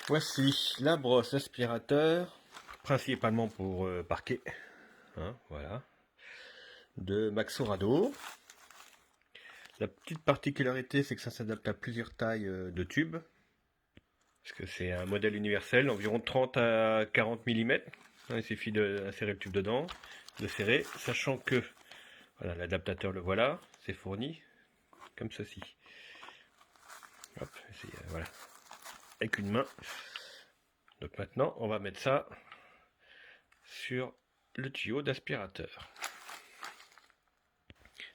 Voici la brosse aspirateur, principalement pour parquet, hein, voilà, de Maxorado. La petite particularité, c'est que ça s'adapte à plusieurs tailles de tubes, parce que c'est un modèle universel, environ 30 à 40 mm. Il suffit d'insérer le tube dedans, de serrer, sachant que voilà, l'adaptateur, le voilà, c'est fourni comme ceci. Hop, voilà, avec une main. Donc maintenant, on va mettre ça sur le tuyau d'aspirateur.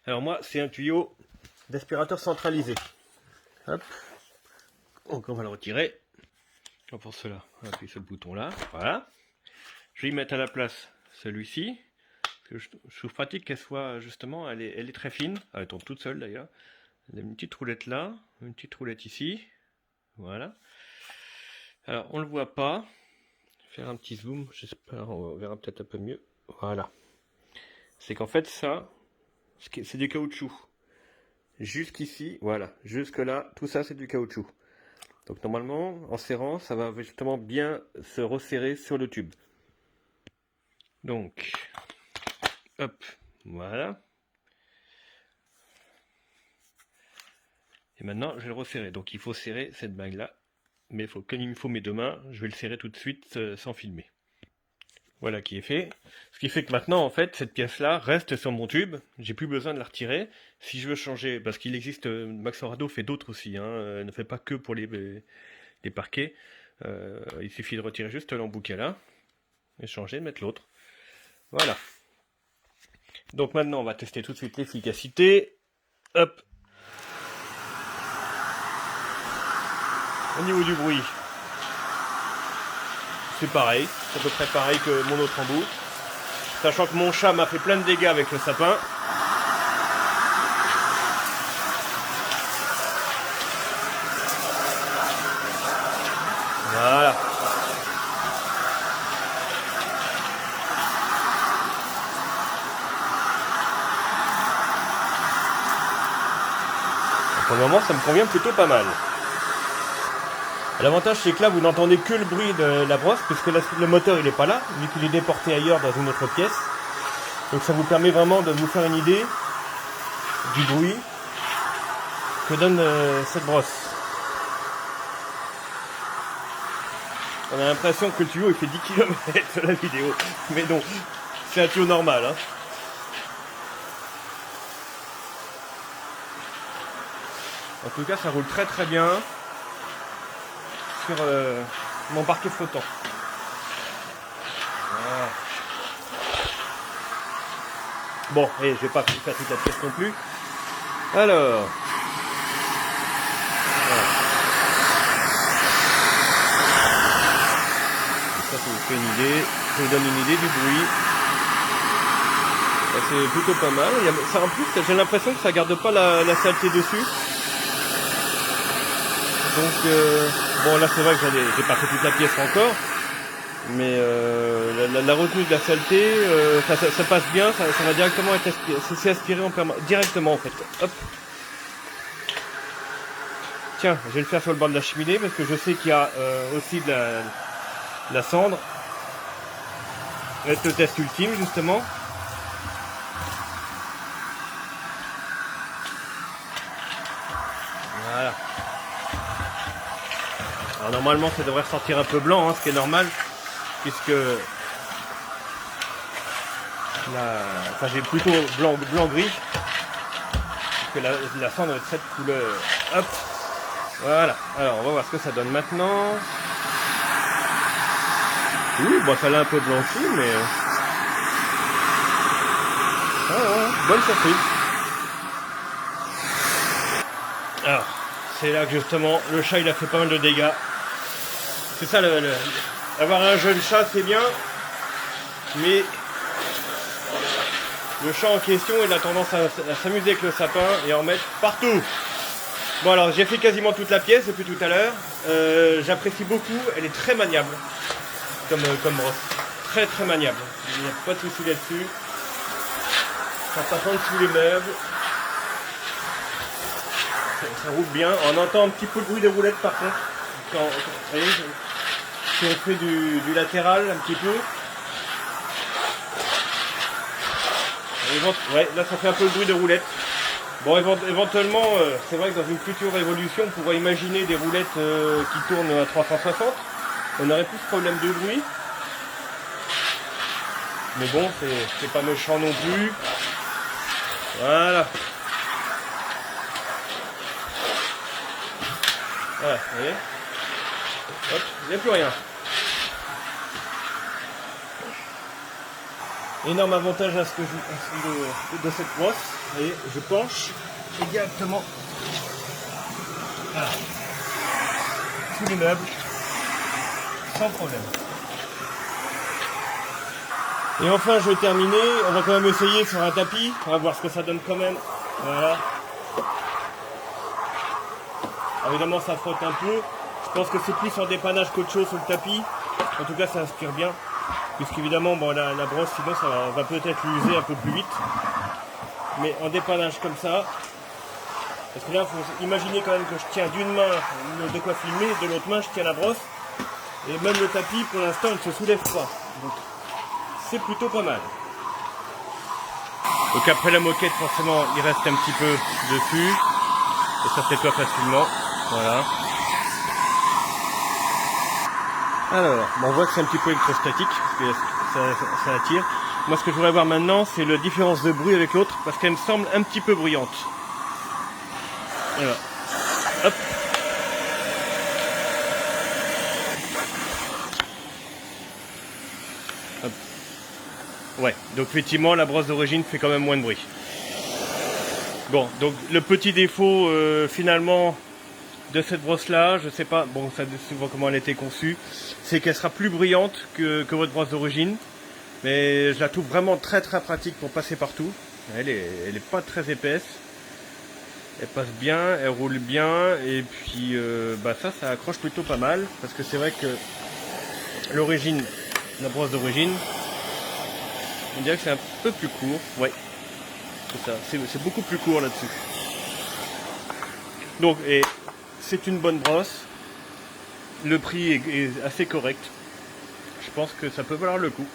Alors moi, c'est un tuyau d'aspirateur centralisé. Hop. Donc on va le retirer. Pour cela, on va appuyer sur le bouton là. Voilà. Je vais y mettre à la place celui-ci. Je trouve pratique qu'elle soit justement, elle est très fine. Elle tombe toute seule d'ailleurs. Il y a une petite roulette là, une petite roulette ici. Voilà. Alors on ne le voit pas. Faire un petit zoom, j'espère, on verra peut-être un peu mieux. Voilà. C'est qu'en fait ça, c'est du caoutchouc. Jusqu'ici, voilà, jusque là, tout ça c'est du caoutchouc. Donc normalement, en serrant, ça va justement bien se resserrer sur le tube. Donc, hop, voilà. Et maintenant, je vais le resserrer. Donc il faut serrer cette bague là. Mais comme il me faut mes deux mains, je vais le serrer tout de suite sans filmer. Voilà qui est fait. Ce qui fait que maintenant, en fait, cette pièce-là reste sur mon tube. J'ai plus besoin de la retirer. Si je veux changer, parce qu'il existe, Maxorado fait d'autres aussi, hein, ne fait pas que pour les parquets. Il suffit de retirer juste l'embout qu'il y a là, et changer, mettre l'autre. Voilà. Donc maintenant, on va tester tout de suite l'efficacité. Hop. Au niveau du bruit, c'est pareil. C'est à peu près pareil que mon autre embout. Sachant que mon chat m'a fait plein de dégâts avec le sapin. Voilà. Pour le moment, ça me convient plutôt pas mal. L'avantage, c'est que là, vous n'entendez que le bruit de la brosse, puisque le moteur, il n'est pas là, vu qu'il est déporté ailleurs dans une autre pièce. Donc ça vous permet vraiment de vous faire une idée du bruit que donne cette brosse. On a l'impression que le tuyau il fait 10 km sur la vidéo, mais non, c'est un tuyau normal. Hein. En tout cas, ça roule très très bien sur mon parquet flottant. Voilà. Bon, et je vais pas faire toute la pièce non plus. Alors, voilà. Ça vous fait une idée, ça vous donne une idée du bruit. C'est plutôt pas mal. Ça, en plus, j'ai l'impression que ça garde pas la saleté dessus. Donc, bon là c'est vrai que j'ai pas fait toute la pièce encore. Mais la retenue de la saleté, ça passe bien, ça va directement être aspiré. C'est aspiré directement en fait. Hop. Tiens, je vais le faire sur le bord de la cheminée parce que je sais qu'il y a aussi de la cendre. Ça va être le test ultime justement. Voilà. Alors normalement ça devrait ressortir un peu blanc, hein, ce qui est normal, puisque enfin j'ai plutôt blanc-gris, puisque la cendre est de cette couleur. Hop. Voilà, alors on va voir ce que ça donne maintenant. Oui, bon ça l'a un peu blanchi, mais... bonne surprise. Alors, c'est là que justement, le chat il a fait pas mal de dégâts. C'est ça, avoir un jeune chat c'est bien, mais le chat en question il a tendance à s'amuser avec le sapin et à en mettre partout. Bon alors j'ai fait quasiment toute la pièce depuis tout à l'heure, j'apprécie beaucoup, elle est très maniable comme brosse, très très maniable, il n'y a pas de souci là-dessus, ça passe en dessous les meubles, ça roule bien, on entend un petit peu le bruit des roulettes par contre, vous voyez, si on fait du latéral un petit peu. Ouais, là ça fait un peu le bruit de roulette. Bon, éventuellement, c'est vrai que dans une future évolution, on pourrait imaginer des roulettes qui tournent à 360. On n'aurait plus ce problème de bruit. Mais bon, c'est pas méchant non plus. Voilà. Voilà, vous voyez. Hop, il n'y a plus rien. Énorme avantage de cette brosse. Vous voyez, je penche et directement voilà, sous les meubles, sans problème. Et enfin, je vais terminer. On va quand même essayer sur un tapis. On va voir ce que ça donne quand même. Voilà. Alors, évidemment, ça frotte un peu. Je pense que c'est plus en dépannage qu'autre chose sur le tapis. En tout cas, ça inspire bien. Puisqu'évidemment, bon, la brosse, sinon, ça va peut-être l'user un peu plus vite. Mais en dépannage comme ça. Parce que là, il faut imaginer quand même que je tiens d'une main de quoi filmer, de l'autre main, je tiens la brosse. Et même le tapis, pour l'instant, il ne se soulève pas. Donc, c'est plutôt pas mal. Donc après la moquette, forcément, il reste un petit peu dessus. Et ça nettoie facilement. Voilà. Alors, bon, on voit que c'est un petit peu électrostatique, parce que ça attire. Moi, ce que je voudrais voir maintenant, c'est la différence de bruit avec l'autre, parce qu'elle me semble un petit peu bruyante. Voilà. Hop. Hop. Ouais, donc effectivement, la brosse d'origine fait quand même moins de bruit. Bon, donc le petit défaut, finalement, de cette brosse là, je sais pas, bon, ça dépend souvent comment elle a été conçue, c'est qu'elle sera plus bruyante que votre brosse d'origine, mais je la trouve vraiment très très pratique pour passer partout. Elle est pas très épaisse, elle passe bien, elle roule bien, et puis bah ça accroche plutôt pas mal, parce que c'est vrai que l'origine, la brosse d'origine, on dirait que c'est un peu plus court, ouais, c'est ça, c'est beaucoup plus court là-dessus. Donc, et c'est une bonne brosse. Le prix est assez correct. Je pense que ça peut valoir le coup.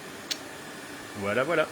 Voilà, voilà.